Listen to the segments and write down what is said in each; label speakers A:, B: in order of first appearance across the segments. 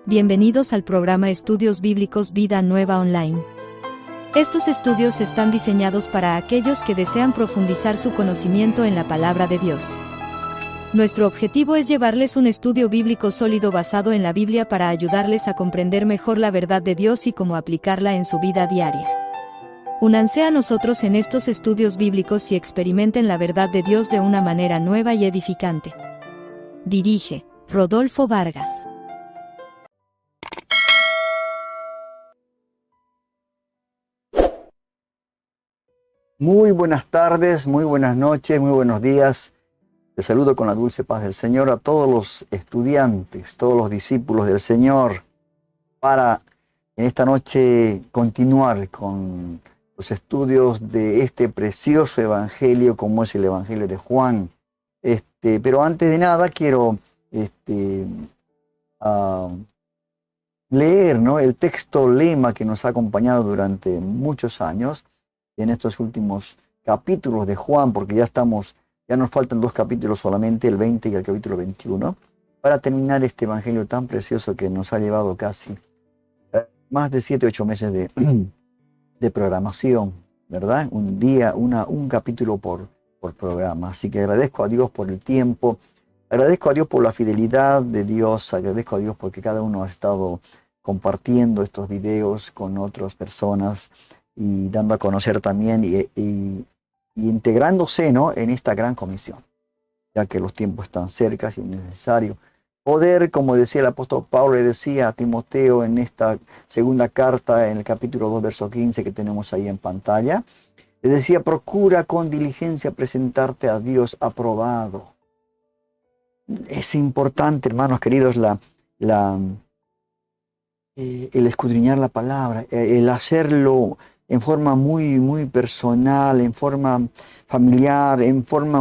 A: Bienvenidos al programa Estudios Bíblicos Vida Nueva Online. Estos estudios están diseñados para aquellos que desean profundizar su conocimiento en la palabra de Dios. Nuestro objetivo es llevarles un estudio bíblico sólido basado en la Biblia para ayudarles a comprender mejor la verdad de Dios y cómo aplicarla en su vida diaria. Únanse a nosotros en estos estudios bíblicos y experimenten la verdad de Dios de una manera nueva y edificante. Dirige Rodolfo Vargas.
B: Muy buenas tardes, muy buenas noches, muy buenos días. Les saludo con la dulce paz del Señor a todos los estudiantes, todos los discípulos del Señor, para en esta noche continuar con los estudios de este precioso evangelio como es el evangelio de Juan. Pero antes de nada quiero leer, ¿no?, el texto lema que nos ha acompañado durante muchos años en estos últimos capítulos de Juan, porque ya nos faltan 2 capítulos solamente, el 20 y el capítulo 21, para terminar este evangelio tan precioso que nos ha llevado casi más de 7 u 8 meses de programación, ¿verdad? Un capítulo por programa. Así que agradezco a Dios por el tiempo, agradezco a Dios por la fidelidad de Dios, agradezco a Dios porque cada uno ha estado compartiendo estos videos con otras personas y dando a conocer también y integrándose, ¿no?, en esta gran comisión, ya que los tiempos están cerca y es necesario poder, como decía el apóstol Pablo, le decía a Timoteo en esta segunda carta, en el capítulo 2, verso 15, que tenemos ahí en pantalla, le decía: procura con diligencia presentarte a Dios aprobado. Es importante, hermanos queridos, el escudriñar la palabra, el hacerlo en forma muy personal, en forma familiar, en forma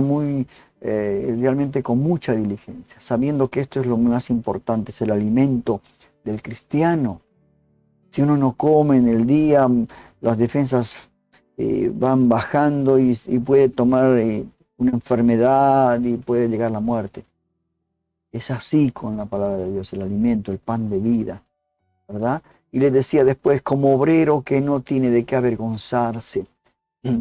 B: realmente con mucha diligencia, sabiendo que esto es lo más importante, es el alimento del cristiano. Si uno no come en el día, las defensas van bajando y puede tomar una enfermedad y puede llegar la muerte. Es así con la palabra de Dios, el alimento, el pan de vida, ¿verdad? Y le decía después, como obrero que no tiene de qué avergonzarse,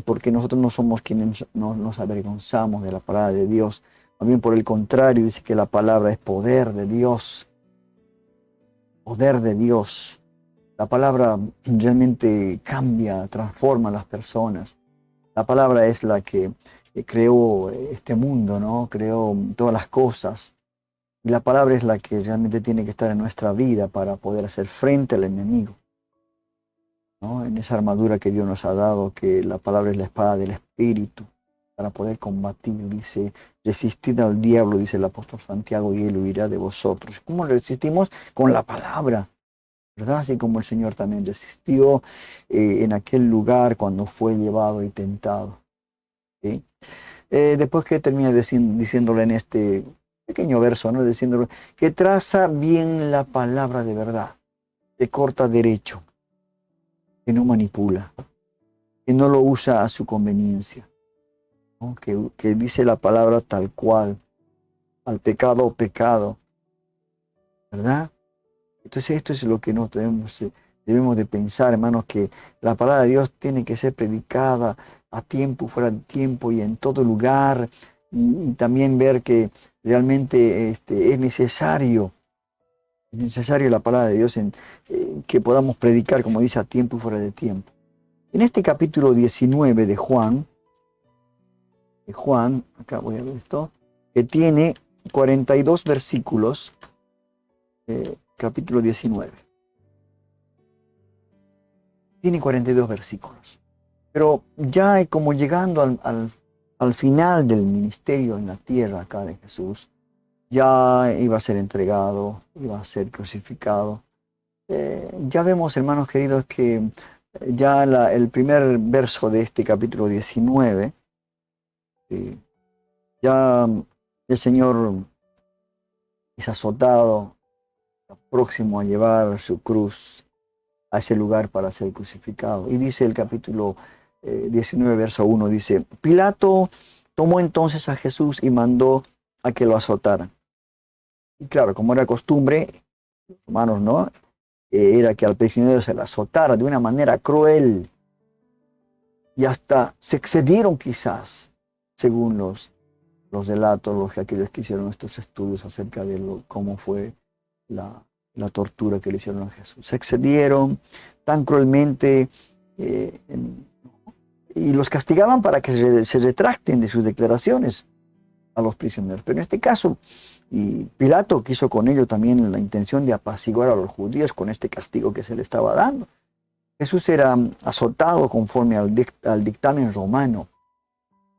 B: porque nosotros no somos quienes nos avergonzamos de la palabra de Dios. También por el contrario, dice que la palabra es poder de Dios. Poder de Dios. La palabra realmente cambia, transforma a las personas. La palabra es la que creó este mundo, ¿no? Creó todas las cosas. Y la palabra es la que realmente tiene que estar en nuestra vida para poder hacer frente al enemigo, ¿no? En esa armadura que Dios nos ha dado, que la palabra es la espada del Espíritu, para poder combatir. Dice: resistid al diablo, dice el apóstol Santiago, y él huirá de vosotros. ¿Cómo lo resistimos? Con la palabra, ¿verdad? Así como el Señor también resistió en aquel lugar cuando fue llevado y tentado, ¿sí? Después que termina diciéndole en este pequeño verso, ¿no?, diciéndole que traza bien la palabra de verdad, que corta derecho, que no manipula, que no lo usa a su conveniencia, ¿no?, que dice la palabra tal cual, al pecado, ¿verdad? Entonces esto es lo que nosotros debemos de pensar, hermanos, que la palabra de Dios tiene que ser predicada a tiempo, fuera de tiempo y en todo lugar, y también ver que realmente es necesario la palabra de Dios que podamos predicar, como dice, a tiempo y fuera de tiempo. En este capítulo 19 de Juan, acá voy a ver esto, que tiene 42 versículos, capítulo 19. Tiene 42 versículos. Pero ya como llegando al final del ministerio en la tierra acá de Jesús, ya iba a ser entregado, iba a ser crucificado. Ya vemos, hermanos queridos, que ya el primer verso de este capítulo 19, ya el Señor es azotado, próximo a llevar su cruz a ese lugar para ser crucificado. Y dice el capítulo 19, verso 1, dice: Pilato tomó entonces a Jesús y mandó a que lo azotaran. Y claro, como era costumbre, romanos, ¿no? Era que al prisionero se le azotara de una manera cruel y hasta se excedieron quizás, según los relatos, aquellos que hicieron estos estudios acerca de cómo fue la tortura que le hicieron a Jesús. Se excedieron tan cruelmente y los castigaban para que se retracten de sus declaraciones a los prisioneros. Pero en este caso, y Pilato quiso con ello también la intención de apaciguar a los judíos con este castigo que se le estaba dando. Jesús era azotado conforme al dictamen romano,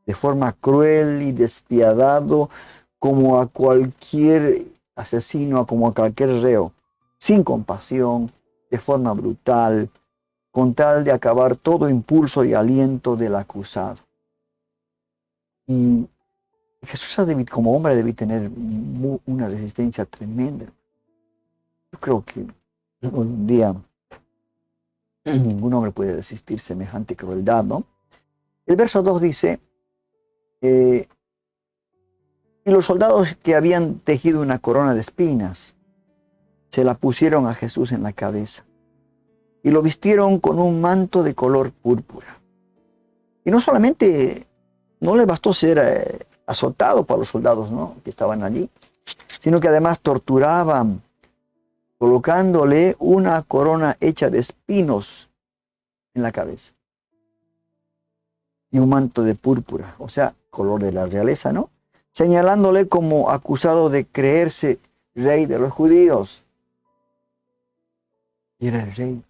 B: de forma cruel y despiadado, como a cualquier asesino, como a cualquier reo, sin compasión, de forma brutal, con tal de acabar todo impulso y aliento del acusado. Y Jesús, como hombre, debe tener una resistencia tremenda. Yo creo que hoy en día ningún hombre puede resistir semejante crueldad, ¿no? El verso 2 dice, y los soldados que habían tejido una corona de espinas, se la pusieron a Jesús en la cabeza y lo vistieron con un manto de color púrpura. Y no solamente, no le bastó ser azotado por los soldados, ¿no?, que estaban allí, sino que además torturaban, colocándole una corona hecha de espinos en la cabeza y un manto de púrpura, o sea, color de la realeza, ¿no?, señalándole como acusado de creerse rey de los judíos. Y era el rey,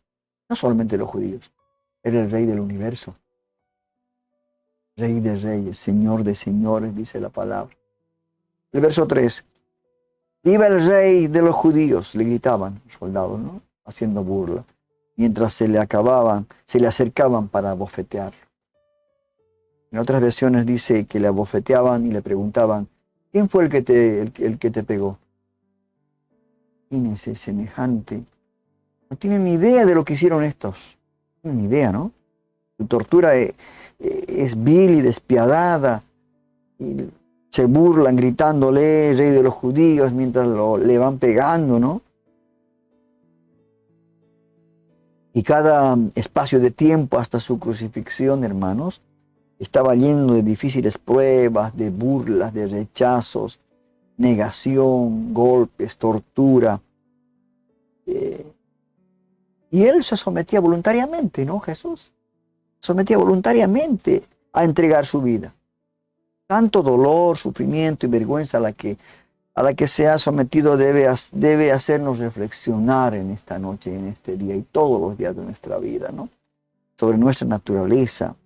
B: no solamente de los judíos, era el rey del universo. Rey de reyes, señor de señores, dice la palabra. El verso 3. ¡Viva el rey de los judíos!, le gritaban los soldados, ¿no?, haciendo burla, mientras se le acercaban para bofetearlo. En otras versiones dice que le abofeteaban y le preguntaban, ¿quién fue el que te pegó? Imagínense semejante. No tienen ni idea de lo que hicieron estos. No tienen ni idea, ¿no? Su tortura es vil y despiadada. Y se burlan gritándole, rey de los judíos, mientras le van pegando, ¿no? Y cada espacio de tiempo hasta su crucifixión, hermanos, estaba lleno de difíciles pruebas, de burlas, de rechazos, negación, golpes, tortura. Y él se sometía voluntariamente, ¿no? Jesús sometía voluntariamente a entregar su vida. Tanto dolor, sufrimiento y vergüenza a la que se ha sometido debe hacernos reflexionar en esta noche, en este día y todos los días de nuestra vida, ¿no?, sobre nuestra naturaleza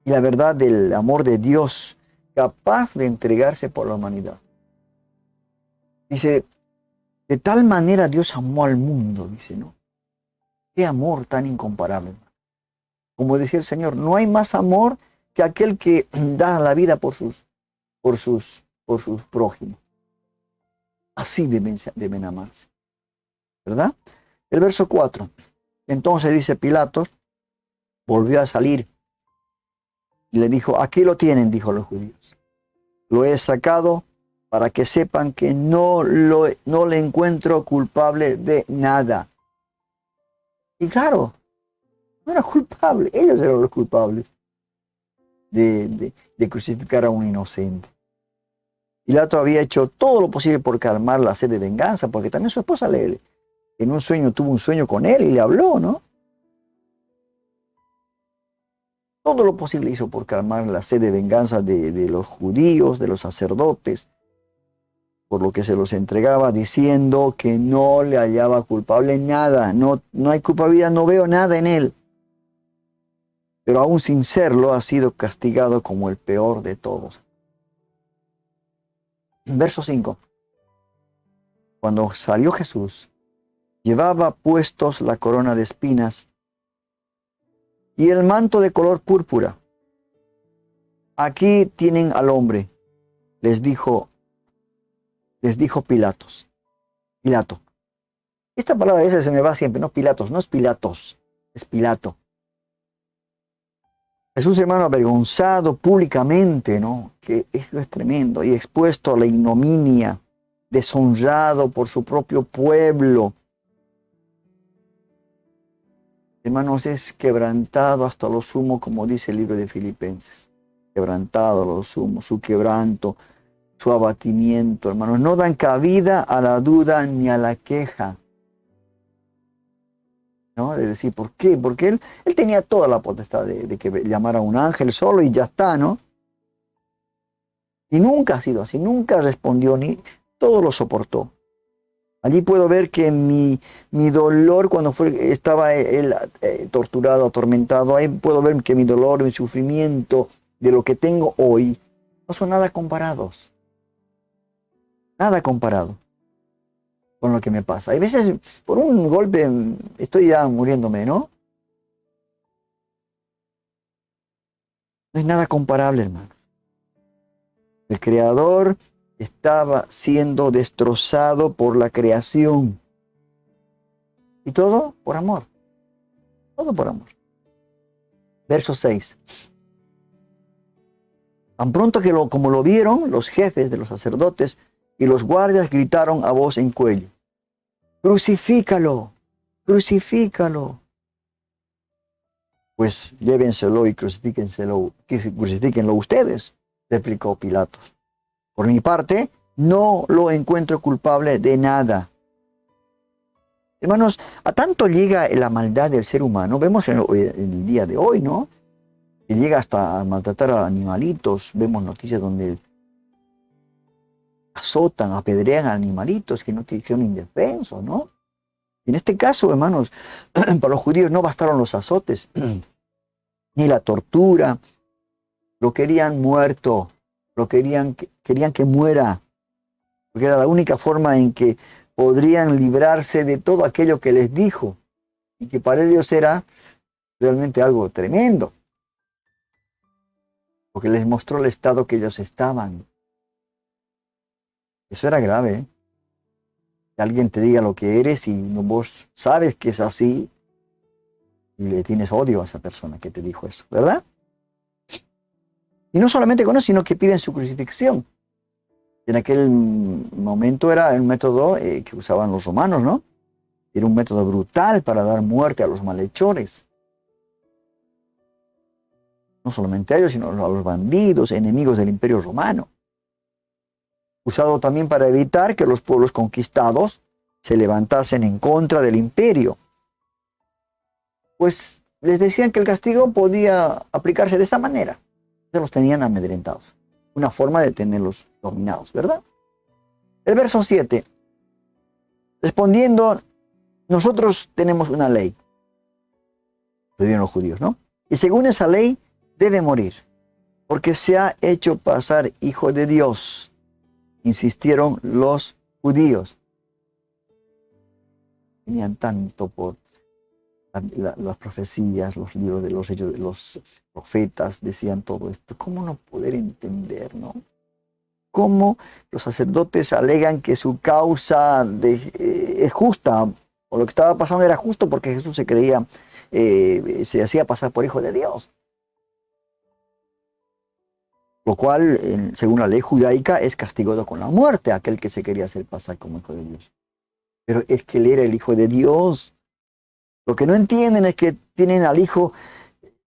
B: y la verdad del amor de Dios capaz de entregarse por la humanidad. Dice, de tal manera Dios amó al mundo, dice, ¿no? Qué amor tan incomparable. Como decía el Señor, no hay más amor que aquel que da la vida por sus prójimos. Así deben amarse, ¿verdad? El verso 4. Entonces dice Pilatos, volvió a salir y le dijo, aquí lo tienen, dijo los judíos. Lo he sacado para que sepan que no le encuentro culpable de nada. Y claro, no era culpable, ellos eran los culpables de crucificar a un inocente. Pilato había hecho todo lo posible por calmar la sed de venganza, porque también su esposa en un sueño tuvo un sueño con él y le habló, ¿no? Todo lo posible hizo por calmar la sed de venganza de los judíos, de los sacerdotes, por lo que se los entregaba, diciendo que no le hallaba culpable en nada, no hay culpabilidad, no veo nada en él. Pero aún sin serlo, ha sido castigado como el peor de todos. Verso 5. Cuando salió Jesús, llevaba puestos la corona de espinas y el manto de color púrpura. Aquí tienen al hombre, les dijo Pilato. Esta palabra esa se me va siempre, no Pilatos, no es Pilatos, es Pilato. Jesús, hermano, avergonzado públicamente, ¿no?, que eso es tremendo, y expuesto a la ignominia deshonrado por su propio pueblo. Hermanos, es quebrantado hasta lo sumo, como dice el libro de Filipenses. Quebrantado a lo sumo, su quebranto, su abatimiento, hermanos. No dan cabida a la duda ni a la queja. ¿No? De decir, ¿por qué? Porque él tenía toda la potestad de que llamara a un ángel solo y ya está, ¿no? Y nunca ha sido así, nunca respondió, ni todo lo soportó. Allí puedo ver que mi dolor cuando estaba él torturado, atormentado, ahí puedo ver que mi dolor, mi sufrimiento de lo que tengo hoy no son nada comparados. Nada comparado con lo que me pasa. Hay veces por un golpe estoy ya muriéndome, ¿no? No es nada comparable, hermano. El Creador estaba siendo destrozado por la creación. Y todo por amor. Todo por amor. Verso 6. Tan pronto que como lo vieron, los jefes de los sacerdotes y los guardias gritaron a voz en cuello: ¡Crucifícalo! ¡Crucifícalo! Pues llévenselo y crucifíquenlo ustedes, replicó Pilato. Por mi parte, no lo encuentro culpable de nada. Hermanos, a tanto llega la maldad del ser humano, vemos en el día de hoy, ¿no? Que llega hasta a maltratar a animalitos, vemos noticias donde azotan, apedrean a animalitos que no son indefensos, ¿no? Y en este caso, hermanos, para los judíos no bastaron los azotes, ni la tortura, lo querían muerto, querían que muera, porque era la única forma en que podrían librarse de todo aquello que les dijo, y que para ellos era realmente algo tremendo, porque les mostró el estado que ellos estaban. Eso era grave, ¿eh? Que alguien te diga lo que eres y vos sabes que es así y le tienes odio a esa persona que te dijo eso, ¿verdad? Y no solamente con eso, sino que piden su crucifixión. En aquel momento era un método que usaban los romanos, ¿no? Era un método brutal para dar muerte a los malhechores. No solamente a ellos, sino a los bandidos, enemigos del Imperio Romano. Usado también para evitar que los pueblos conquistados se levantasen en contra del imperio. Pues les decían que el castigo podía aplicarse de esta manera. Se los tenían amedrentados. Una forma de tenerlos dominados, ¿verdad? El verso 7. Respondiendo, nosotros tenemos una ley. Le dieron los judíos, ¿no? Y según esa ley, debe morir, porque se ha hecho pasar hijo de Dios. Insistieron los judíos. Tenían tanto por las profecías, los libros de los hechos de los profetas, decían todo esto. ¿Cómo no poder entender, no? ¿Cómo los sacerdotes alegan que su causa es justa? O lo que estaba pasando era justo porque Jesús se creía, se hacía pasar por hijo de Dios. Lo cual, según la ley judaica, es castigado con la muerte aquel que se quería hacer pasar como hijo de Dios. Pero es que él era el hijo de Dios. Lo que no entienden es que tienen al hijo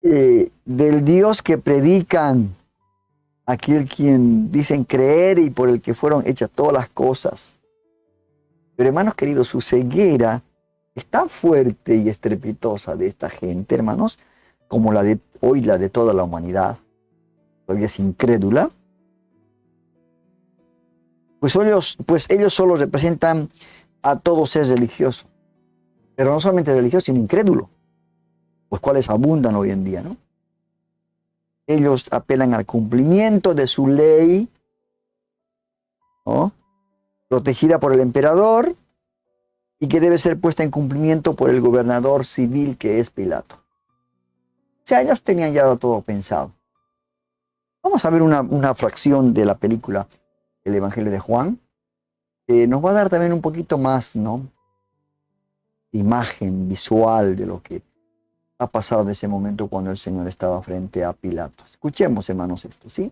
B: del Dios que predican, aquel quien dicen creer y por el que fueron hechas todas las cosas. Pero hermanos queridos, su ceguera es tan fuerte y estrepitosa de esta gente, hermanos, como la de hoy, la de toda la humanidad. Todavía es incrédula, pues ellos solo representan a todo ser religioso, pero no solamente religioso, sino incrédulo, los cuales abundan hoy en día, ¿no? Ellos apelan al cumplimiento de su ley, ¿no? Protegida por el emperador y que debe ser puesta en cumplimiento por el gobernador civil que es Pilato. O sea, ellos tenían ya todo pensado. Vamos a ver una fracción de la película El Evangelio de Juan, que nos va a dar también un poquito más, ¿no?, imagen visual de lo que ha pasado en ese momento cuando el Señor estaba frente a Pilato. Escuchemos, hermanos, esto, ¿sí?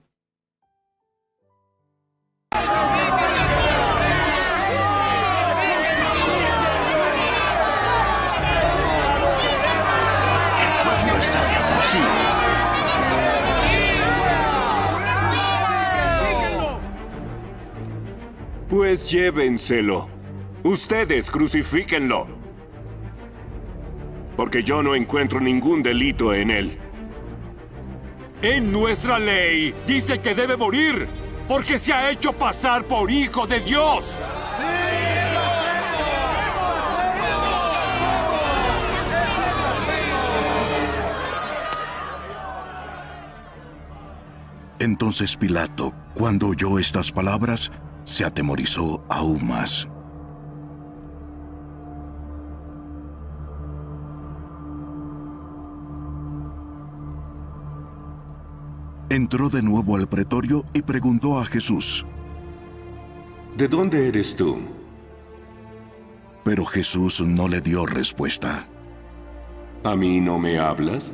C: Pues llévenselo. Ustedes crucifíquenlo. Porque yo no encuentro ningún delito en él.
D: En nuestra ley dice que debe morir, porque se ha hecho pasar por hijo de Dios.
E: Entonces Pilato, cuando oyó estas palabras, se atemorizó aún más. Entró de nuevo al pretorio y preguntó a Jesús.
C: ¿De dónde eres tú?
E: Pero Jesús no le dio respuesta.
C: ¿A mí no me hablas?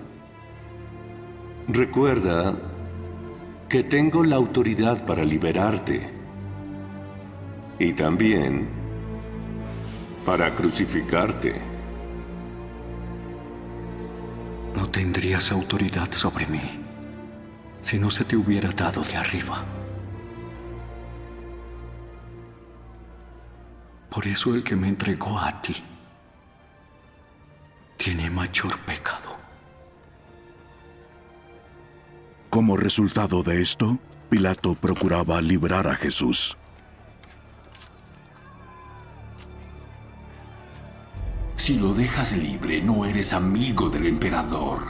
C: Recuerda que tengo la autoridad para liberarte. Y también para crucificarte.
F: No tendrías autoridad sobre mí si no se te hubiera dado de arriba. Por eso el que me entregó a ti tiene mayor pecado.
E: Como resultado de esto, Pilato procuraba librar a Jesús.
D: Si lo dejas libre, no eres amigo del emperador.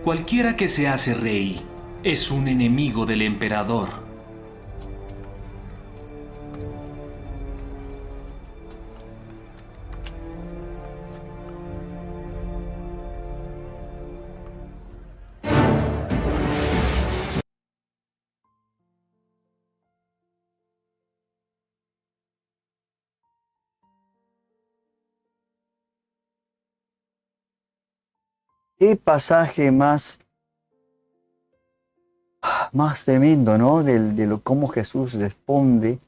G: Cualquiera que se hace rey es un enemigo del emperador.
B: Qué pasaje más tremendo, ¿no? Cómo Jesús responde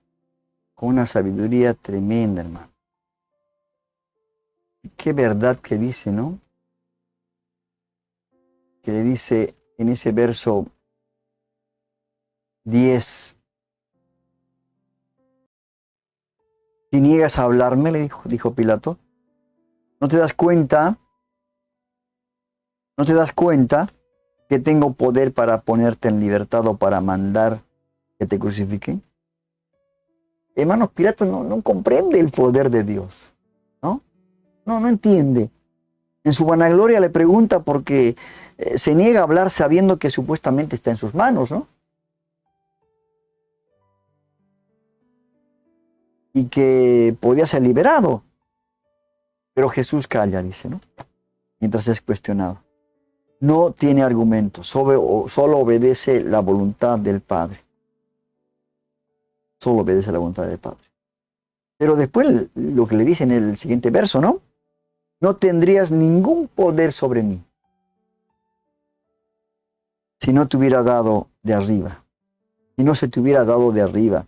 B: con una sabiduría tremenda, hermano. Qué verdad que dice, ¿no? Que le dice en ese verso 10. Si niegas a hablarme, le dijo Pilato, ¿no te das cuenta? ¿No te das cuenta que tengo poder para ponerte en libertad o para mandar que te crucifiquen? Hermano, Pilato no comprende el poder de Dios, ¿no? No entiende. En su vanagloria le pregunta porque se niega a hablar sabiendo que supuestamente está en sus manos, ¿no? Y que podía ser liberado. Pero Jesús calla, dice, ¿no? Mientras es cuestionado. No tiene argumentos, solo obedece la voluntad del Padre. Solo obedece la voluntad del Padre. Pero después lo que le dice en el siguiente verso, ¿no? No tendrías ningún poder sobre mí si no te hubiera dado de arriba. Si no se te hubiera dado de arriba,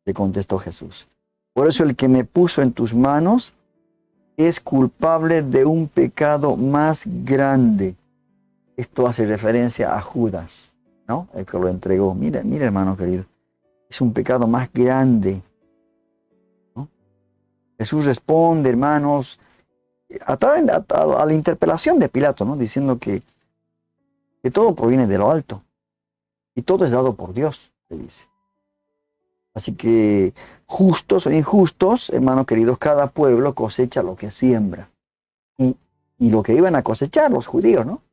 B: le contestó Jesús. Por eso el que me puso en tus manos es culpable de un pecado más grande. Esto hace referencia a Judas, ¿no? El que lo entregó. Mira, hermano querido. Es un pecado más grande, ¿no? Jesús responde, hermanos, a la interpelación de Pilato, ¿no? Diciendo que todo proviene de lo alto. Y todo es dado por Dios, le dice. Así que, justos o injustos, hermanos queridos, cada pueblo cosecha lo que siembra. Y lo que iban a cosechar los judíos, ¿no?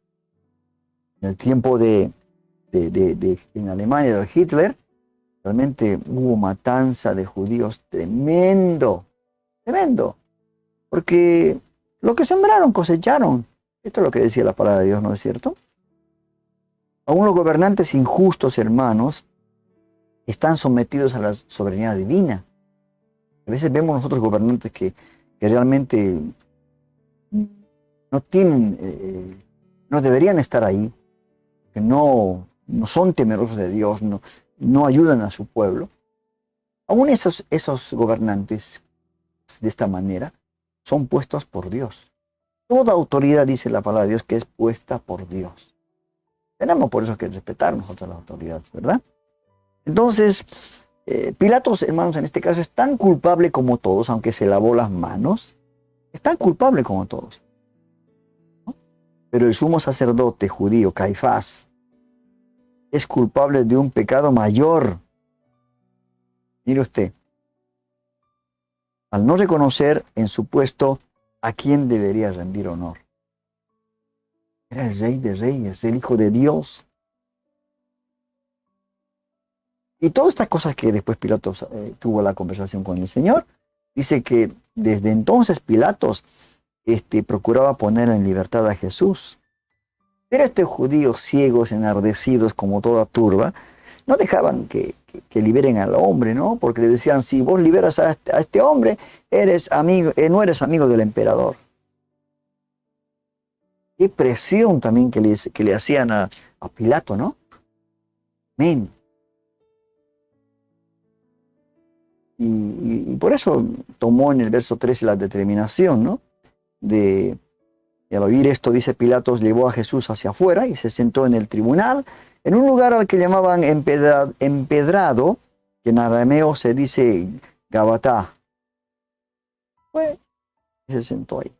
B: En el tiempo en Alemania de Hitler, realmente hubo matanza de judíos tremendo. Porque lo que sembraron, cosecharon. Esto es lo que decía la palabra de Dios, ¿no es cierto? Aún los gobernantes injustos, hermanos, están sometidos a la soberanía divina. A veces vemos nosotros gobernantes que realmente no tienen, no deberían estar ahí, que no son temerosos de Dios, no ayudan a su pueblo. Aún esos gobernantes de esta manera son puestos por Dios. Toda autoridad, dice la palabra de Dios, que es puesta por Dios. Tenemos por eso que respetar nosotros a las autoridades, ¿verdad? Entonces, Pilatos, hermanos, en este caso es tan culpable como todos, aunque se lavó las manos, es tan culpable como todos. ¿No? Pero el sumo sacerdote judío, Caifás, es culpable de un pecado mayor. Mire usted, al no reconocer en su puesto a quién debería rendir honor. Era el Rey de Reyes, el Hijo de Dios. Y todas estas cosas que después Pilatos tuvo la conversación con el Señor, dice que desde entonces Pilatos procuraba poner en libertad a Jesús. Pero estos judíos ciegos, enardecidos como toda turba, no dejaban que liberen al hombre, ¿no? Porque le decían, si vos liberas a este hombre, no eres amigo del emperador. Qué presión también que le hacían a Pilato, ¿no? Amén. Y por eso tomó en el verso 13 la determinación, ¿no? Y al oír esto, dice Pilatos, llevó a Jesús hacia afuera y se sentó en el tribunal, en un lugar al que llamaban empedrado, que en arameo se dice Gabatá. Pues, se sentó ahí.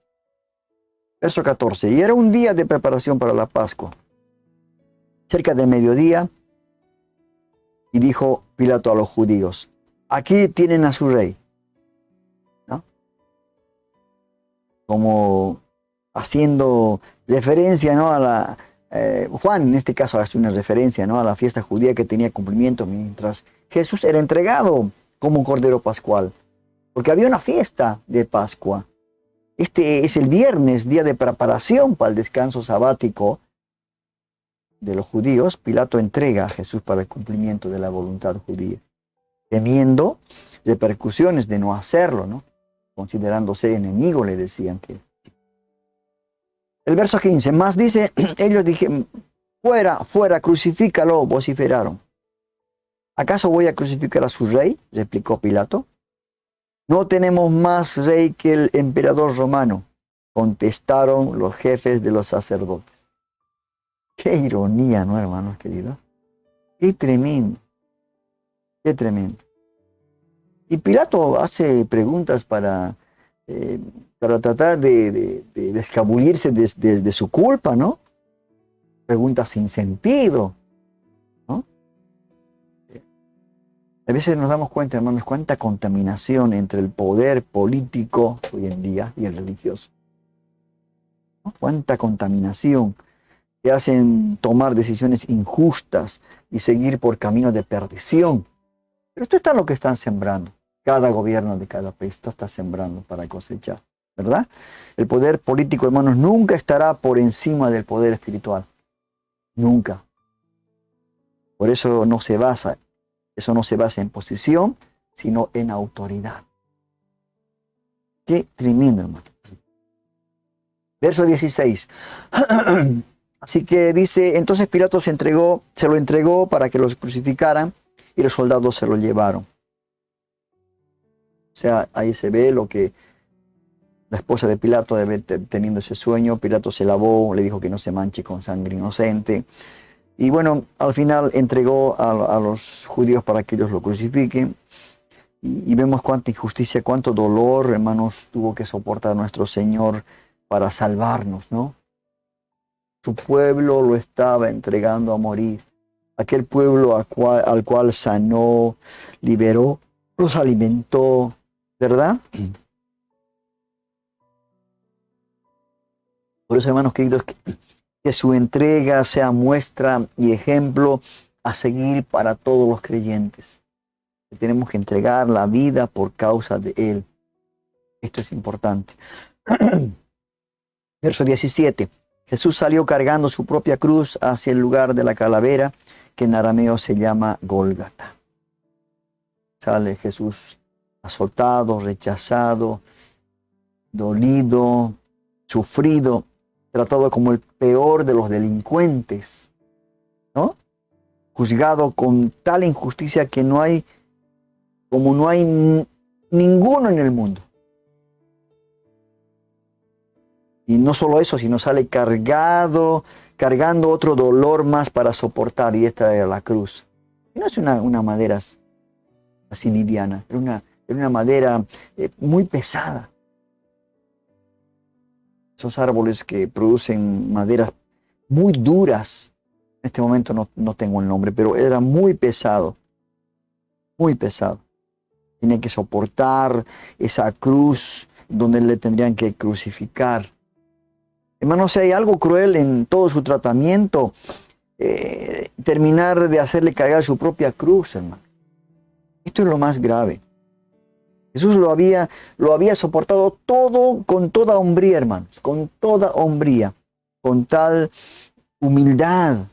B: Verso 14. Y era un día de preparación para la Pascua, cerca de mediodía, y dijo Pilato a los judíos, aquí tienen a su rey. ¿No? Como haciendo referencia, ¿no? Juan en este caso hace una referencia, ¿no? A la fiesta judía que tenía cumplimiento mientras Jesús era entregado como un cordero pascual. Porque había una fiesta de Pascua. Este es el viernes, día de preparación para el descanso sabático de los judíos. Pilato entrega a Jesús para el cumplimiento de la voluntad judía, temiendo repercusiones de no hacerlo, ¿no? Considerándose enemigo, le decían que. El verso 15, más dice, ellos dijeron, fuera, fuera, crucifícalo, vociferaron. ¿Acaso voy a crucificar a su rey? Replicó Pilato. No tenemos más rey que el emperador romano, contestaron los jefes de los sacerdotes. Qué ironía, ¿no, hermanos queridos? Qué tremendo, qué tremendo. Y Pilato hace preguntas para tratar de escabullirse de su culpa, ¿no? Preguntas sin sentido, ¿no? A veces nos damos cuenta, hermanos, cuánta contaminación entre el poder político hoy en día y el religioso. ¿No? Cuánta contaminación que hacen tomar decisiones injustas y seguir por caminos de perdición. Pero esto está lo que están sembrando. Cada gobierno de cada país está sembrando para cosechar, ¿verdad? El poder político, hermanos, nunca estará por encima del poder espiritual. Nunca. Por eso eso no se basa en posición, sino en autoridad. Qué tremendo, hermano. Verso 16. Así que dice, entonces Pilato se lo entregó para que los crucificaran y los soldados se lo llevaron. O sea, ahí se ve lo que la esposa de Pilato debe teniendo ese sueño. Pilato se lavó, le dijo que no se manche con sangre inocente. Y bueno, al final entregó a los judíos para que ellos lo crucifiquen. Y vemos cuánta injusticia, cuánto dolor, hermanos, tuvo que soportar nuestro Señor para salvarnos, ¿no? Su pueblo lo estaba entregando a morir. Aquel pueblo al cual sanó, liberó, los alimentó, ¿verdad? Por eso, hermanos queridos, que su entrega sea muestra y ejemplo a seguir para todos los creyentes. Que tenemos que entregar la vida por causa de Él. Esto es importante. Verso 17. Jesús salió cargando su propia cruz hacia el lugar de la calavera, que en arameo se llama Gólgata. Sale Jesús azotado, rechazado, dolido, sufrido, tratado como el peor de los delincuentes, ¿no? Juzgado con tal injusticia que no hay ninguno en el mundo. Y no solo eso, sino sale cargando otro dolor más para soportar, y esta era la cruz. Y no es una madera así liviana, era una madera muy pesada. Esos árboles que producen maderas muy duras, en este momento no tengo el nombre, pero era muy pesado, muy pesado. Tiene que soportar esa cruz donde le tendrían que crucificar. Hermanos, si hay algo cruel en todo su tratamiento, terminar de hacerle cargar su propia cruz, hermano. Esto es lo más grave. Jesús lo había soportado todo con toda hombría, hermanos, con toda hombría, con tal humildad.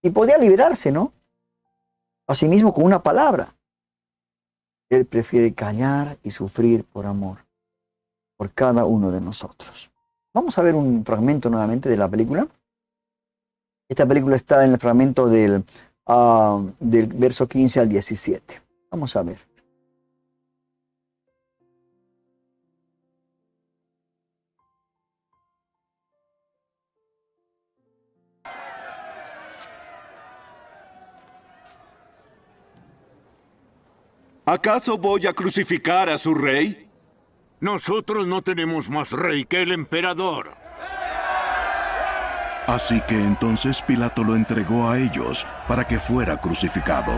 B: Y podía liberarse, ¿no? Asimismo con una palabra. Él prefiere callar y sufrir por amor, por cada uno de nosotros. Vamos a ver un fragmento nuevamente de la película. Esta película está en el fragmento del verso 15 al 17. Vamos a ver.
C: ¿Acaso voy a crucificar a su rey?
D: Nosotros no tenemos más rey que el emperador.
E: Así que entonces Pilato lo entregó a ellos para que fuera crucificado.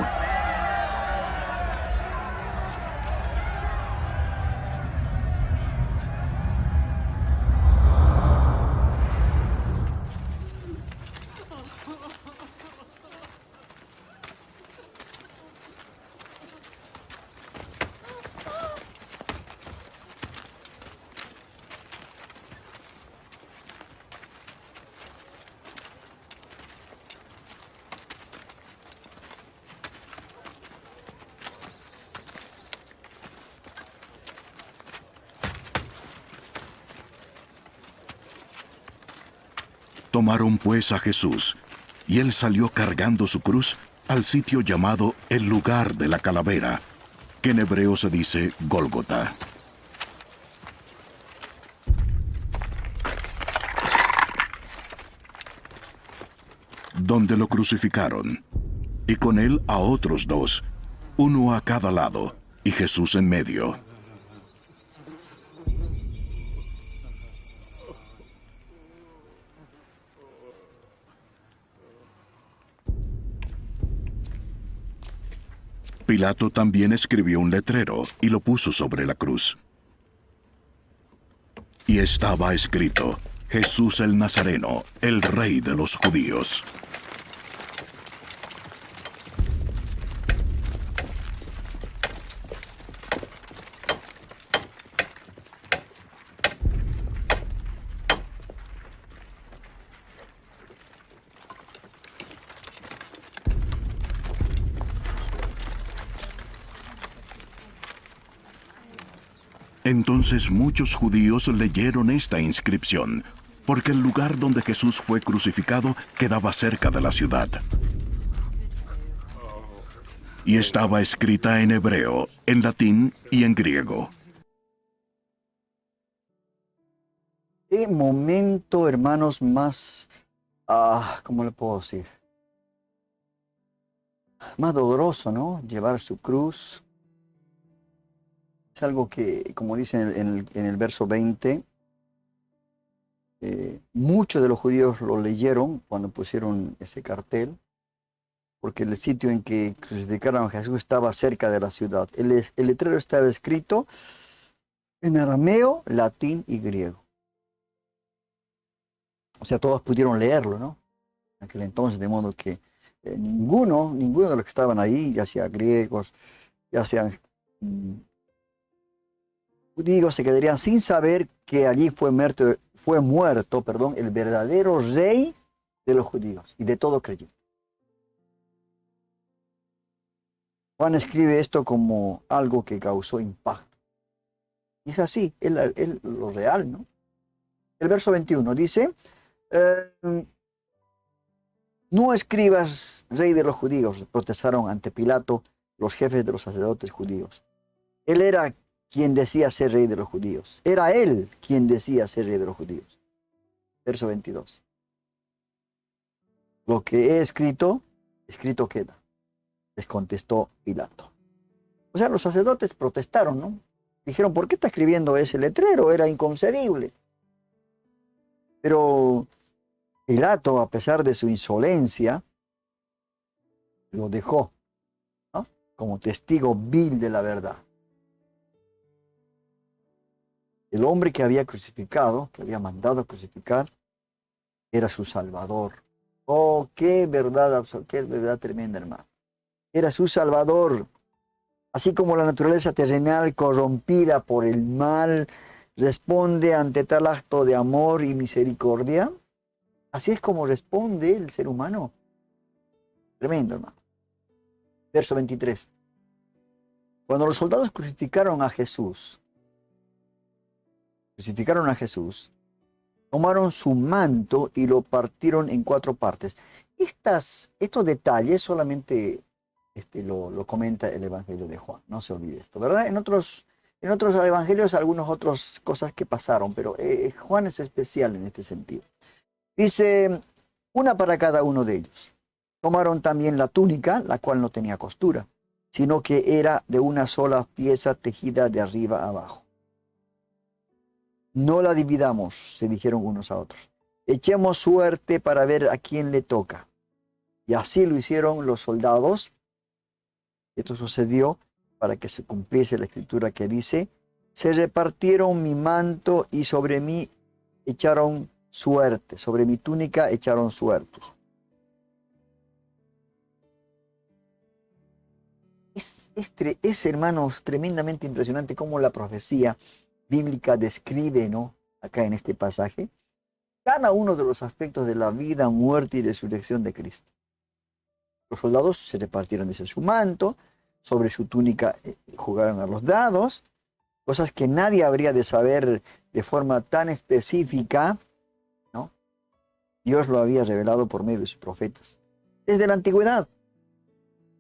E: Tomaron pues a Jesús, y él salió cargando su cruz al sitio llamado el lugar de la calavera, que en hebreo se dice Gólgota. Donde lo crucificaron, y con él a otros dos, uno a cada lado, y Jesús en medio. Pilato también escribió un letrero y lo puso sobre la cruz. Y estaba escrito: Jesús el Nazareno, el Rey de los Judíos. Entonces muchos judíos leyeron esta inscripción, porque el lugar donde Jesús fue crucificado quedaba cerca de la ciudad. Y estaba escrita en hebreo, en latín y en griego.
B: Qué momento, hermanos, más, ¿cómo le puedo decir? Más doloroso, ¿no? Llevar su cruz. Es algo que, como dice en el verso 20, muchos de los judíos lo leyeron cuando pusieron ese cartel, porque el sitio en que crucificaron a Jesús estaba cerca de la ciudad. El letrero estaba escrito en arameo, latín y griego. O sea, todos pudieron leerlo, ¿no? En aquel entonces, de modo que ninguno de los que estaban ahí, ya sean griegos, ya sean judíos, se quedarían sin saber que allí fue muerto, el verdadero rey de los judíos y de todo creyente. Juan escribe esto como algo que causó impacto. Y es así, es lo real, ¿no? El verso 21 dice: no escribas rey de los judíos, protestaron ante Pilato los jefes de los sacerdotes judíos. Él era quien decía ser rey de los judíos. Era él quien decía ser rey de los judíos. Verso 22. Lo que he escrito, escrito queda, les contestó Pilato. O sea, los sacerdotes protestaron, ¿no? Dijeron, ¿por qué está escribiendo ese letrero? Era inconcebible. Pero Pilato, a pesar de su insolencia, lo dejó, ¿no?, como testigo vil de la verdad. El hombre que había crucificado, que había mandado a crucificar, era su Salvador. Oh, qué verdad tremenda, hermano. Era su Salvador. Así como la naturaleza terrenal corrompida por el mal responde ante tal acto de amor y misericordia, así es como responde el ser humano. Tremendo, hermano. Verso 23. Cuando los soldados crucificaron a Jesús, tomaron su manto y lo partieron en 4 partes. Estos detalles solamente lo comenta el Evangelio de Juan. No se olvide esto, ¿verdad? En otros evangelios, algunas otras cosas que pasaron, pero Juan es especial en este sentido. Dice, una para cada uno de ellos. Tomaron también la túnica, la cual no tenía costura, sino que era de una sola pieza tejida de arriba a abajo. No la dividamos, se dijeron unos a otros. Echemos suerte para ver a quién le toca. Y así lo hicieron los soldados. Esto sucedió para que se cumpliese la escritura que dice, se repartieron mi manto y sobre mí echaron suerte, sobre mi túnica echaron suerte. Es, hermanos, tremendamente impresionante cómo la profecía bíblica describe, ¿no?, acá en este pasaje, cada uno de los aspectos de la vida, muerte y resurrección de Cristo. Los soldados se repartieron de su manto, sobre su túnica jugaron a los dados, cosas que nadie habría de saber de forma tan específica, ¿no? Dios lo había revelado por medio de sus profetas. Desde la antigüedad.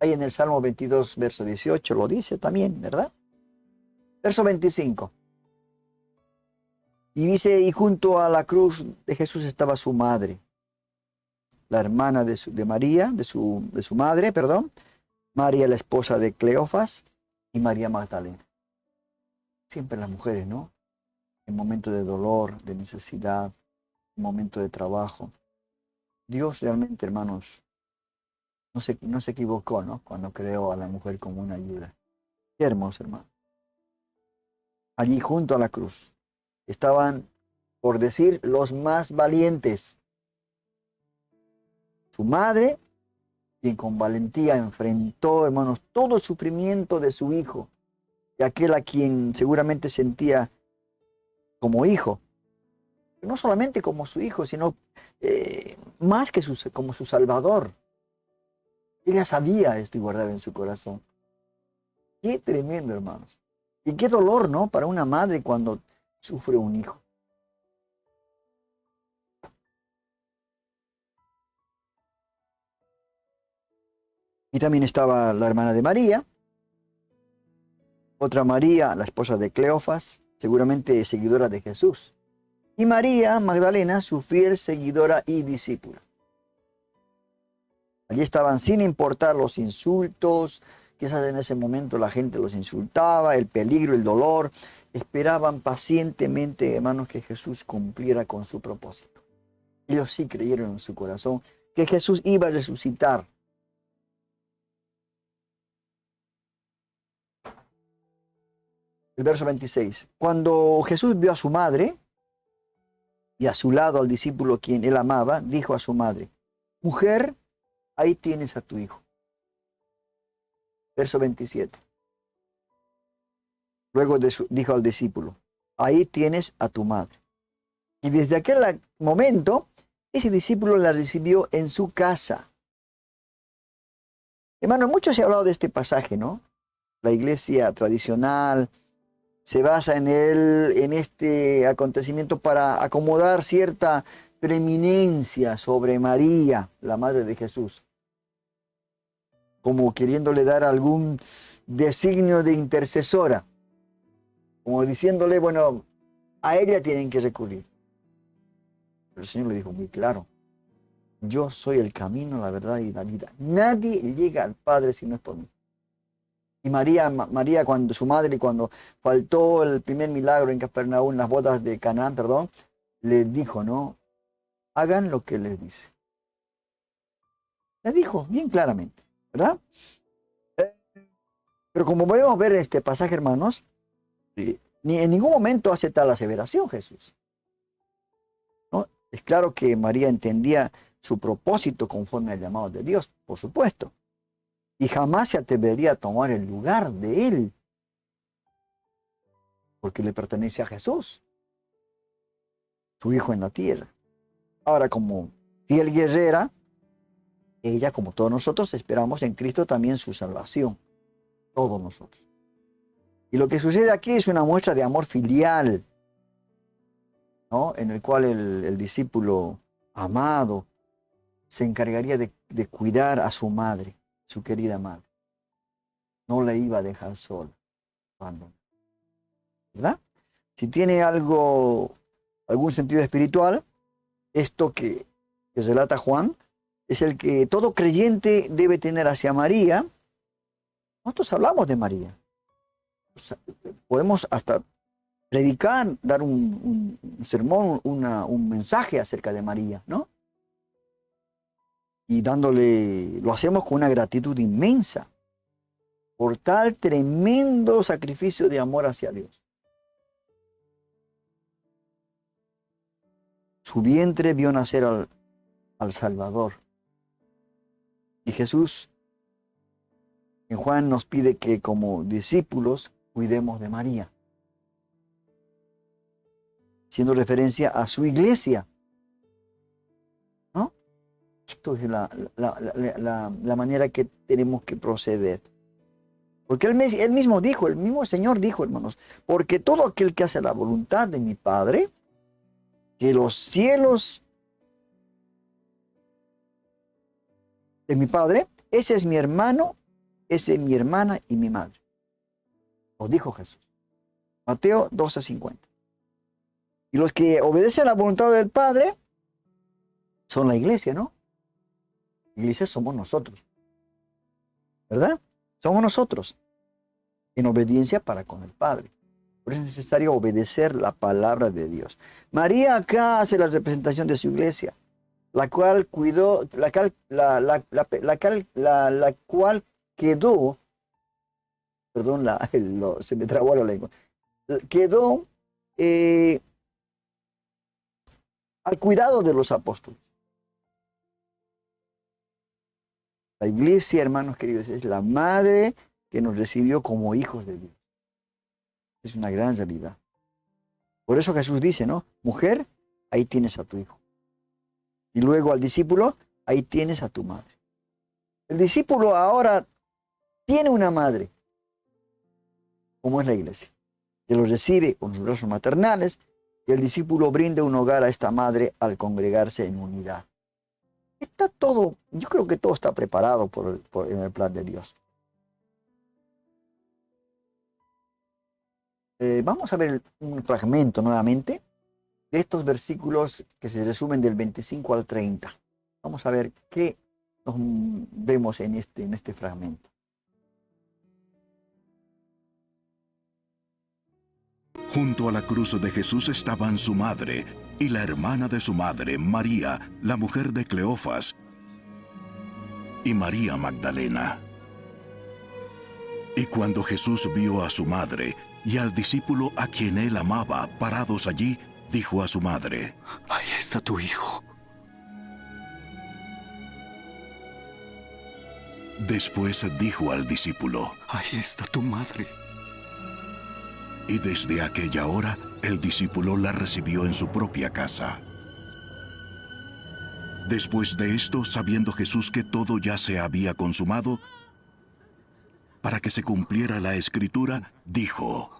B: Ahí en el Salmo 22, verso 18, lo dice también, ¿verdad? Verso 25. Y dice, y junto a la cruz de Jesús estaba su madre, la hermana de su madre, María, la esposa de Cleofas, y María Magdalena. Siempre las mujeres, ¿no? En momentos de dolor, de necesidad, en momentos de trabajo. Dios realmente, hermanos, no se equivocó, ¿no?, cuando creó a la mujer como una ayuda. Qué hermoso, hermano. Allí junto a la cruz estaban, por decir, los más valientes. Su madre, quien con valentía enfrentó, hermanos, todo el sufrimiento de su hijo, y aquel a quien seguramente sentía como hijo. No solamente como su hijo, sino más que como su Salvador. Ella sabía esto y guardaba en su corazón. Qué tremendo, hermanos. Y qué dolor, ¿no?, para una madre cuando sufre un hijo. Y también estaba la hermana de María, otra María, la esposa de Cleofas, seguramente seguidora de Jesús. Y María Magdalena, su fiel seguidora y discípula. Allí estaban sin importar los insultos, quizás en ese momento la gente los insultaba, el peligro, el dolor. Esperaban pacientemente, hermanos, que Jesús cumpliera con su propósito. Ellos sí creyeron en su corazón que Jesús iba a resucitar. El verso 26. Cuando Jesús vio a su madre y a su lado al discípulo quien él amaba, dijo a su madre, mujer, ahí tienes a tu hijo. Verso 27. Luego dijo al discípulo, ahí tienes a tu madre. Y desde aquel momento, ese discípulo la recibió en su casa. Hermano, mucho se ha hablado de este pasaje, ¿no? La iglesia tradicional se basa en este acontecimiento para acomodar cierta preeminencia sobre María, la madre de Jesús, como queriéndole dar algún designio de intercesora. como diciéndole, bueno, a ella tienen que recurrir. Pero el Señor le dijo muy claro, yo soy el camino, la verdad y la vida. Nadie llega al Padre si no es por mí. Y María, cuando su madre, cuando faltó el primer milagro en Capernaum, las bodas de Canaán, perdón, le dijo, ¿no? Hagan lo que les dice. Le dijo bien claramente, ¿verdad? Pero como podemos ver en este pasaje, hermanos, ni en ningún momento hace tal aseveración Jesús, ¿no? Es claro que María entendía su propósito conforme al llamado de Dios, por supuesto. Y jamás se atrevería a tomar el lugar de él, porque le pertenece a Jesús, su hijo en la tierra. Ahora, como fiel guerrera, ella, como todos nosotros, esperamos en Cristo también su salvación. Todos nosotros. Y lo que sucede aquí es una muestra de amor filial, ¿no? En el cual el discípulo amado se encargaría de cuidar a su madre, su querida madre. No la iba a dejar sola. ¿Verdad? Si tiene algún sentido espiritual, esto que relata Juan, es el que todo creyente debe tener hacia María. Nosotros hablamos de María. O sea, podemos hasta predicar, dar un sermón, un mensaje acerca de María, ¿no? Y lo hacemos con una gratitud inmensa por tal tremendo sacrificio de amor hacia Dios. Su vientre vio nacer al Salvador. Y Jesús, en Juan, nos pide que como discípulos cuidemos de María, haciendo referencia a su iglesia, ¿no? Esto es la manera que tenemos que proceder. Porque él mismo dijo, el mismo Señor dijo, hermanos, porque todo aquel que hace la voluntad de mi Padre, que los cielos de mi Padre, ese es mi hermano, ese es mi hermana y mi madre. Lo dijo Jesús. Mateo 12:50. Y los que obedecen a la voluntad del Padre son la iglesia, ¿no? La iglesia somos nosotros. ¿Verdad? Somos nosotros. En obediencia para con el Padre. Por eso es necesario obedecer la palabra de Dios. María acá hace la representación de su iglesia, la cual cuidó, la cual quedó, perdón, se me trabó la lengua, quedó al cuidado de los apóstoles. La iglesia, hermanos queridos, es la madre que nos recibió como hijos de Dios. Es una gran realidad. Por eso Jesús dice, ¿no? Mujer, ahí tienes a tu hijo. Y luego al discípulo, ahí tienes a tu madre. El discípulo ahora tiene una madre, como es la iglesia, que lo recibe con sus brazos maternales, y el discípulo brinda un hogar a esta madre al congregarse en unidad. Está todo, yo creo que todo está preparado en el plan de Dios. Vamos a ver un fragmento nuevamente de estos versículos que se resumen del 25 al 30. Vamos a ver qué nos vemos en este fragmento.
E: Junto a la cruz de Jesús estaban su madre y la hermana de su madre, María, la mujer de Cleofas, y María Magdalena. Y cuando Jesús vio a su madre y al discípulo a quien él amaba parados allí, dijo a su madre:
F: Ahí está tu hijo.
E: Después dijo al discípulo:
F: Ahí está tu madre.
E: Y desde aquella hora el discípulo la recibió en su propia casa. Después de esto, sabiendo Jesús que todo ya se había consumado, para que se cumpliera la Escritura, dijo: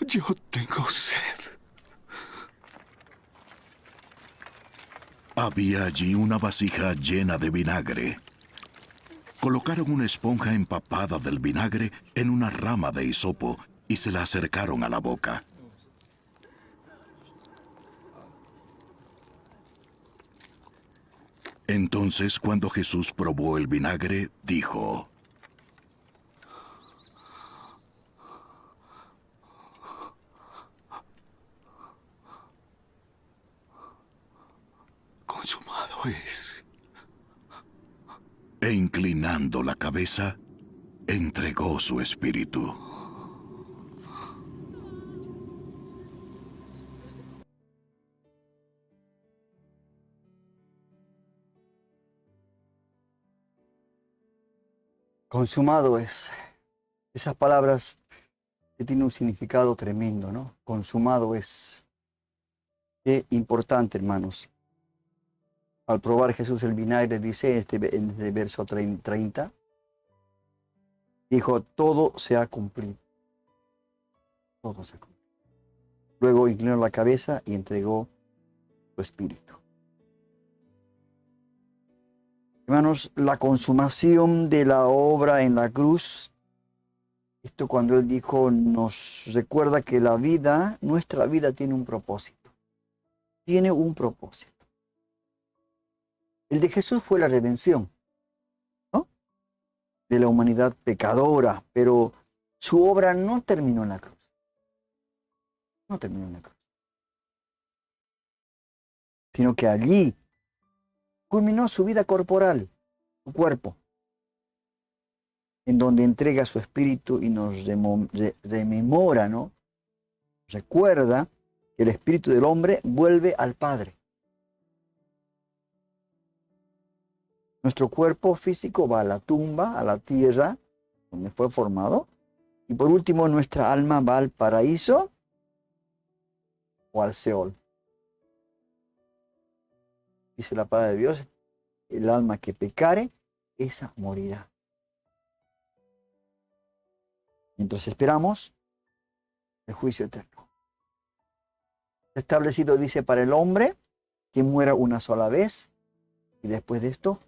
F: Yo tengo sed.
E: Había allí una vasija llena de vinagre. Colocaron una esponja empapada del vinagre en una rama de hisopo y se la acercaron a la boca. Entonces, cuando Jesús probó el vinagre, dijo:
F: Consumado es.
E: E inclinando la cabeza, entregó su espíritu.
B: Consumado es. Esas palabras que tienen un significado tremendo, ¿no? Consumado es. Qué importante, hermanos. Al probar Jesús el vinagre, dice en este verso 30, dijo: todo se ha cumplido. Todo se ha cumplido. Luego inclinó la cabeza y entregó su espíritu. Hermanos, la consumación de la obra en la cruz, esto cuando Él dijo, nos recuerda que la vida, nuestra vida tiene un propósito. Tiene un propósito. El de Jesús fue la redención, ¿no?, de la humanidad pecadora, pero su obra no terminó en la cruz. No terminó en la cruz. Sino que allí culminó su vida corporal, su cuerpo, en donde entrega su espíritu y nos rememora, ¿no? Recuerda que el espíritu del hombre vuelve al Padre. Nuestro cuerpo físico va a la tumba, a la tierra, donde fue formado. Y por último, nuestra alma va al paraíso o al Seol. Dice la palabra de Dios: el alma que pecare, esa morirá. Mientras esperamos el juicio eterno. Establecido, dice, para el hombre que muera una sola vez y después de esto,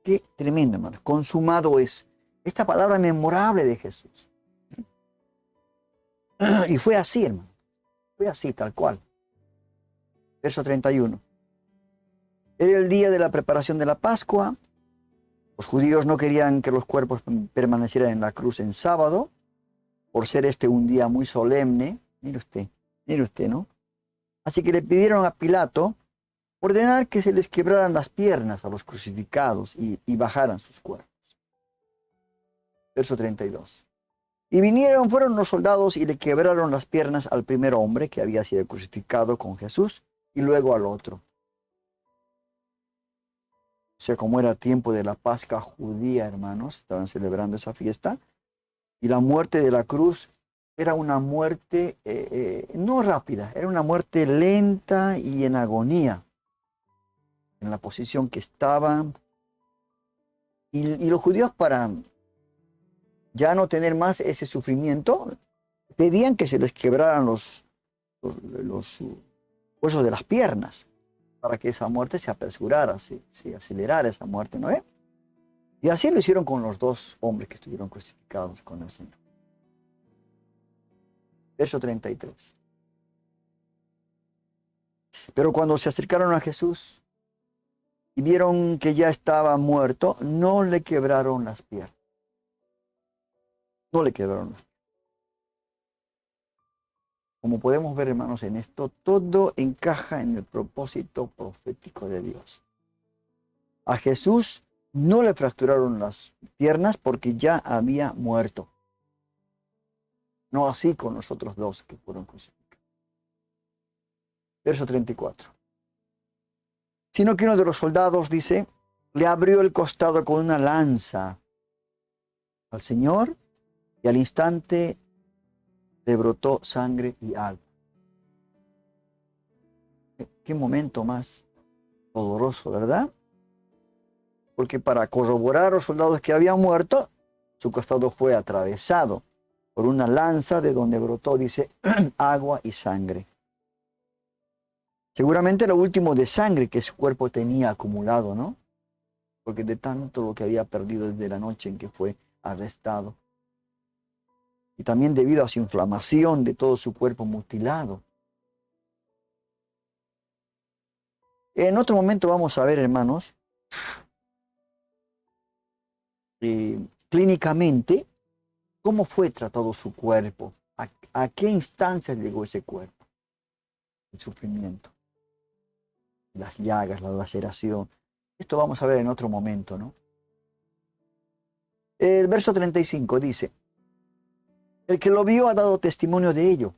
B: qué tremendo, hermano. Consumado es. Esta palabra memorable de Jesús. Y fue así, hermano. Fue así, tal cual. Verso 31. Era el día de la preparación de la Pascua. Los judíos no querían que los cuerpos permanecieran en la cruz en sábado, por ser este un día muy solemne. Mire usted, ¿no? Así que le pidieron a Pilato ordenar que se les quebraran las piernas a los crucificados y bajaran sus cuerpos. Verso 32. Y fueron los soldados y le quebraron las piernas al primer hombre que había sido crucificado con Jesús y luego al otro. O sea, como era tiempo de la Pascua judía, hermanos, estaban celebrando esa fiesta, y la muerte de la cruz era una muerte no rápida, era una muerte lenta y en agonía, en la posición que estaban. Y los judíos, para ya no tener más ese sufrimiento, pedían que se les quebraran los huesos de las piernas, para que esa muerte se apresurara, se acelerara esa muerte, ¿no? Y así lo hicieron con los dos hombres que estuvieron crucificados con el Señor. Verso 33. Pero cuando se acercaron a Jesús y vieron que ya estaba muerto, no le quebraron las piernas. No le quebraron las piernas. Como podemos ver, hermanos, en esto, todo encaja en el propósito profético de Dios. A Jesús no le fracturaron las piernas porque ya había muerto. No así con los otros dos que fueron crucificados. Verso 34. Sino que uno de los soldados, dice, le abrió el costado con una lanza al Señor y al instante le brotó sangre y agua. Qué momento más doloroso, ¿verdad? Porque para corroborar a los soldados que habían muerto, su costado fue atravesado por una lanza de donde brotó, dice, agua y sangre. Seguramente lo último de sangre que su cuerpo tenía acumulado, ¿no? Porque de tanto lo que había perdido desde la noche en que fue arrestado. Y también debido a su inflamación de todo su cuerpo mutilado. En otro momento vamos a ver, hermanos, clínicamente, cómo fue tratado su cuerpo, a qué instancias llegó ese cuerpo, el sufrimiento, las llagas, la laceración. Esto vamos a ver en otro momento, ¿no? El verso 35 dice, el que lo vio ha dado testimonio de ello,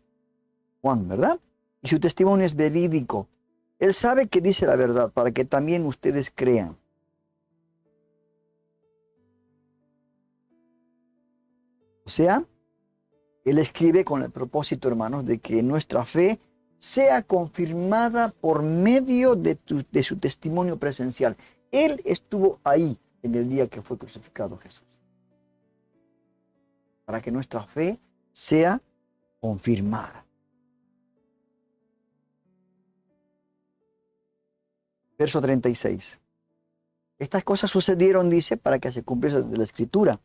B: Juan, ¿verdad? Y su testimonio es verídico. Él sabe que dice la verdad para que también ustedes crean. O sea, él escribe con el propósito, hermanos, de que nuestra fe sea confirmada por medio de su testimonio presencial. Él estuvo ahí en el día que fue crucificado Jesús. Para que nuestra fe sea confirmada. Verso 36. Estas cosas sucedieron, dice, para que se cumpliese la Escritura.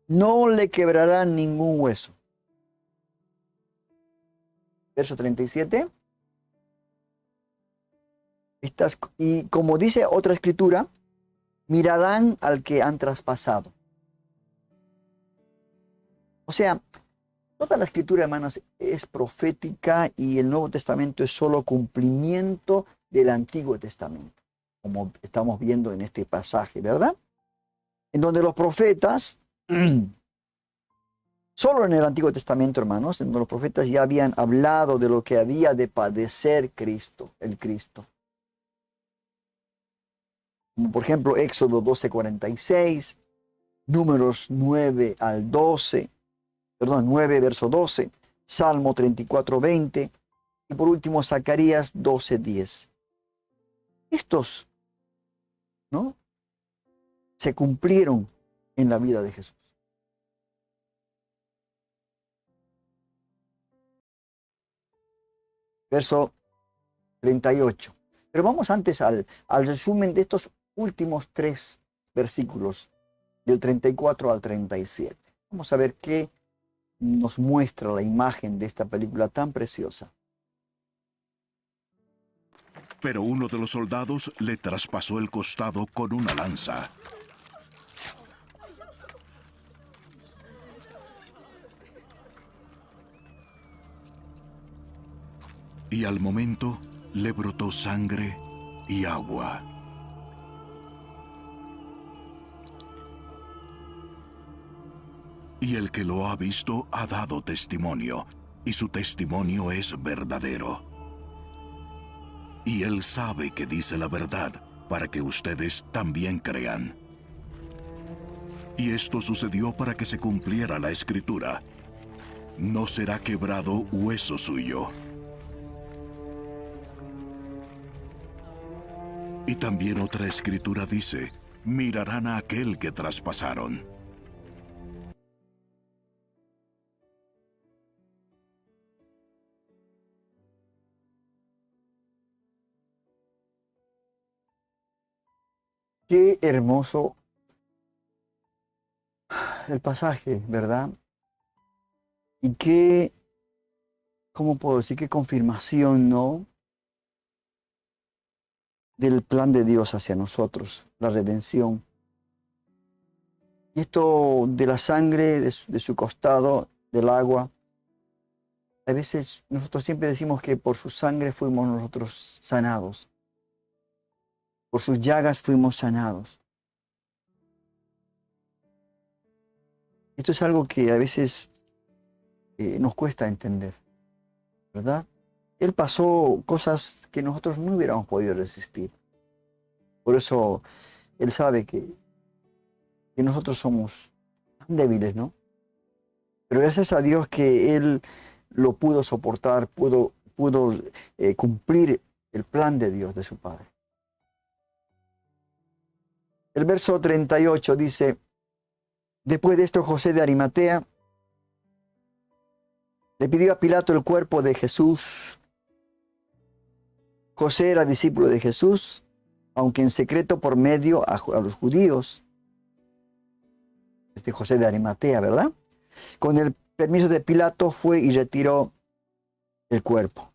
B: No le quebrarán ningún hueso. Verso 37. Y como dice otra escritura, mirarán al que han traspasado. O sea, toda la escritura, hermanos, es profética y el Nuevo Testamento es solo cumplimiento del Antiguo Testamento, como estamos viendo en este pasaje, ¿verdad? En donde los profetas, solo en el Antiguo Testamento, hermanos, en donde los profetas ya habían hablado de lo que había de padecer Cristo, el Cristo. Como por ejemplo, Éxodo 12:46, Números 9 verso 12, Salmo 34:20 y por último Zacarías 12:10. Estos, ¿no?, se cumplieron en la vida de Jesús. Verso 38. Pero vamos antes al resumen de estos últimos 3 versículos, del 34 al 37. Vamos a ver qué nos muestra la imagen de esta película tan preciosa.
E: Pero uno de los soldados le traspasó el costado con una lanza. Y al momento le brotó sangre y agua. Y el que lo ha visto ha dado testimonio, y su testimonio es verdadero. Y él sabe que dice la verdad, para que ustedes también crean. Y esto sucedió para que se cumpliera la Escritura. No será quebrado hueso suyo. Y también otra escritura dice, mirarán a aquel que traspasaron.
B: Qué hermoso el pasaje, ¿verdad? Y qué, ¿cómo puedo decir? Qué confirmación, ¿no?, del plan de Dios hacia nosotros, la redención. Y esto de la sangre, de su costado, del agua. A veces nosotros siempre decimos que por su sangre fuimos nosotros sanados. Por sus llagas fuimos sanados. Esto es algo que a veces nos cuesta entender, ¿verdad? Él pasó cosas que nosotros no hubiéramos podido resistir. Por eso Él sabe que nosotros somos tan débiles, ¿no? Pero gracias a Dios que Él lo pudo soportar, pudo cumplir el plan de Dios, de su Padre. El verso 38 dice, después de esto José de Arimatea le pidió a Pilato el cuerpo de Jesús. José era discípulo de Jesús, aunque en secreto por medio a los judíos. José de Arimatea, ¿verdad? Con el permiso de Pilato fue y retiró el cuerpo.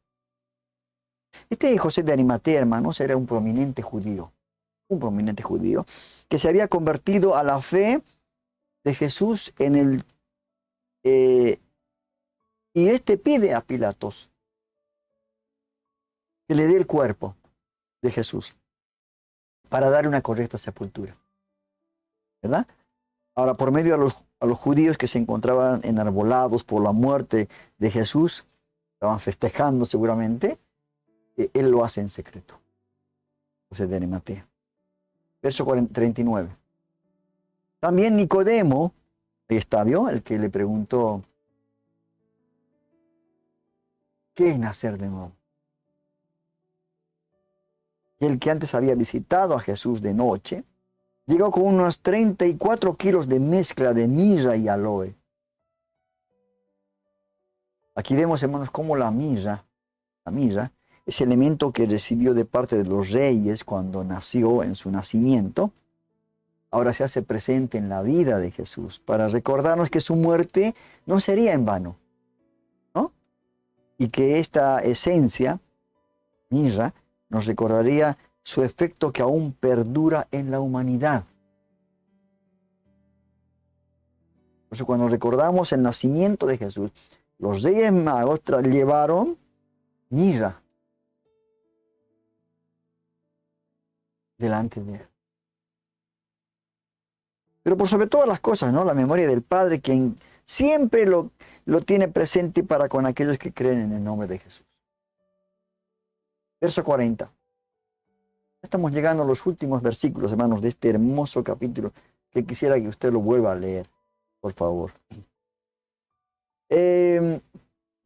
B: Este José de Arimatea, hermanos, era un prominente judío, que se había convertido a la fe de Jesús en el... y este pide a Pilatos que le dé el cuerpo de Jesús para darle una correcta sepultura, ¿verdad? Ahora, por medio a los judíos que se encontraban enarbolados por la muerte de Jesús, estaban festejando seguramente, él lo hace en secreto. José de Arimatea. Verso 39. También Nicodemo, ahí está, ¿vio? El que le preguntó, ¿qué es nacer de nuevo? Y el que antes había visitado a Jesús de noche, llegó con unos 34 kilos de mezcla de mirra y aloe. Aquí vemos, hermanos, cómo la mirra, ese elemento que recibió de parte de los reyes cuando nació en su nacimiento, ahora se hace presente en la vida de Jesús para recordarnos que su muerte no sería en vano, ¿no? Y que esta esencia, mirra, nos recordaría su efecto que aún perdura en la humanidad. Por eso cuando recordamos el nacimiento de Jesús, los reyes magos llevaron mirra delante de él. Pero por sobre todas las cosas, ¿no? La memoria del Padre, quien siempre lo tiene presente para con aquellos que creen en el nombre de Jesús. Verso 40. Estamos llegando a los últimos versículos, hermanos, de este hermoso capítulo, que quisiera que usted lo vuelva a leer, por favor.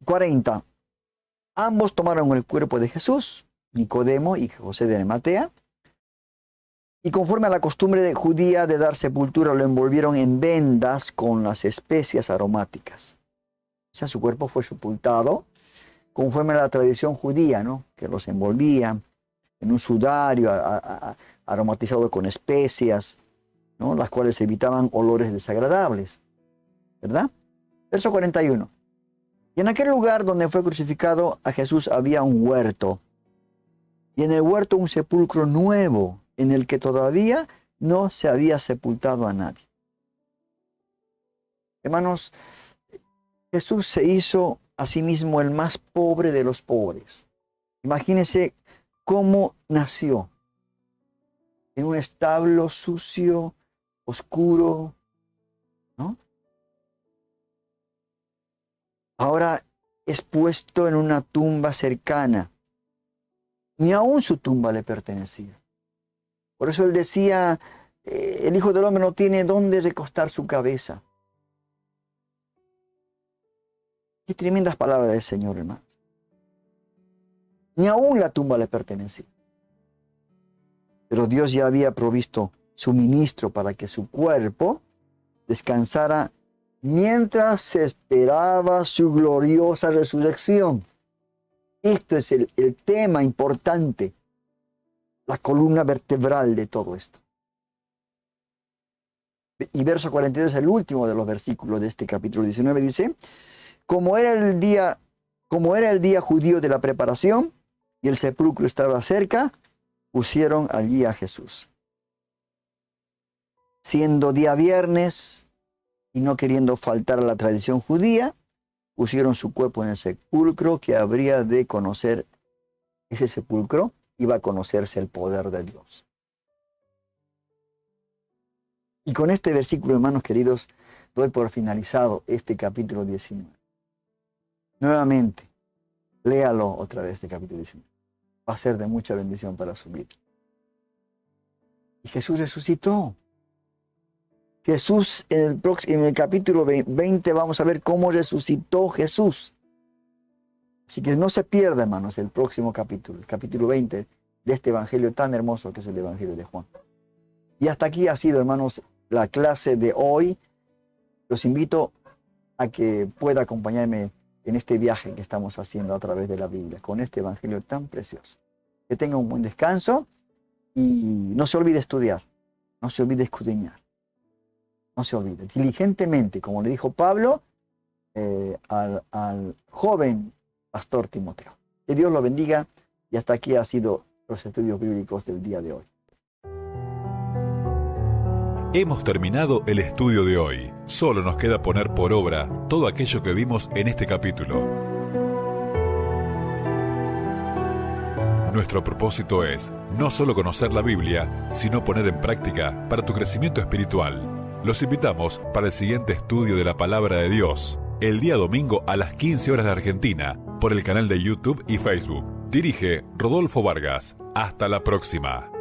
B: 40. Ambos tomaron el cuerpo de Jesús, Nicodemo y José de Arimatea, y conforme a la costumbre judía de dar sepultura, lo envolvieron en vendas con las especias aromáticas. O sea, su cuerpo fue sepultado conforme a la tradición judía, ¿no? Que los envolvían en un sudario aromatizado con especias, ¿no? Las cuales evitaban olores desagradables, ¿verdad? Verso 41. Y en aquel lugar donde fue crucificado a Jesús había un huerto, y en el huerto un sepulcro nuevo, en el que todavía no se había sepultado a nadie. Hermanos, Jesús se hizo a sí mismo el más pobre de los pobres. Imagínense cómo nació. En un establo sucio, oscuro, ¿no? Ahora es puesto en una tumba cercana. Ni aún su tumba le pertenecía. Por eso él decía, el Hijo del Hombre no tiene dónde recostar su cabeza. Qué tremendas palabras del Señor, hermano. Ni aún la tumba le pertenecía. Pero Dios ya había provisto suministro para que su cuerpo descansara mientras se esperaba su gloriosa resurrección. Esto es el tema importante, la columna vertebral de todo esto. Y verso 42 es el último de los versículos de este capítulo 19, dice, como era el día judío de la preparación y el sepulcro estaba cerca, pusieron allí a Jesús. Siendo día viernes y no queriendo faltar a la tradición judía, pusieron su cuerpo en el sepulcro que habría de conocer. Ese sepulcro iba a conocerse el poder de Dios. Y con este versículo, hermanos queridos, doy por finalizado este capítulo 19. Nuevamente, léalo otra vez este capítulo 19. Va a ser de mucha bendición para su vida. Y Jesús resucitó. Jesús, en el capítulo 20 vamos a ver cómo resucitó Jesús. Así que no se pierda, hermanos, el próximo capítulo, el capítulo 20 de este evangelio tan hermoso que es el evangelio de Juan. Y hasta aquí ha sido, hermanos, la clase de hoy. Los invito a que pueda acompañarme en este viaje que estamos haciendo a través de la Biblia, con este evangelio tan precioso. que tenga un buen descanso y no se olvide estudiar, no se olvide escudriñar, no se olvide, diligentemente, como le dijo Pablo al joven pastor Timoteo. Que Dios lo bendiga y hasta aquí ha sido los estudios bíblicos del día de hoy.
H: Hemos terminado el estudio de hoy. Solo nos queda poner por obra todo aquello que vimos en este capítulo. Nuestro propósito es no solo conocer la Biblia, sino poner en práctica para tu crecimiento espiritual. Los invitamos para el siguiente estudio de la Palabra de Dios, el día domingo a las 15 horas de Argentina, por el canal de YouTube y Facebook. Dirige Rodolfo Vargas. Hasta la próxima.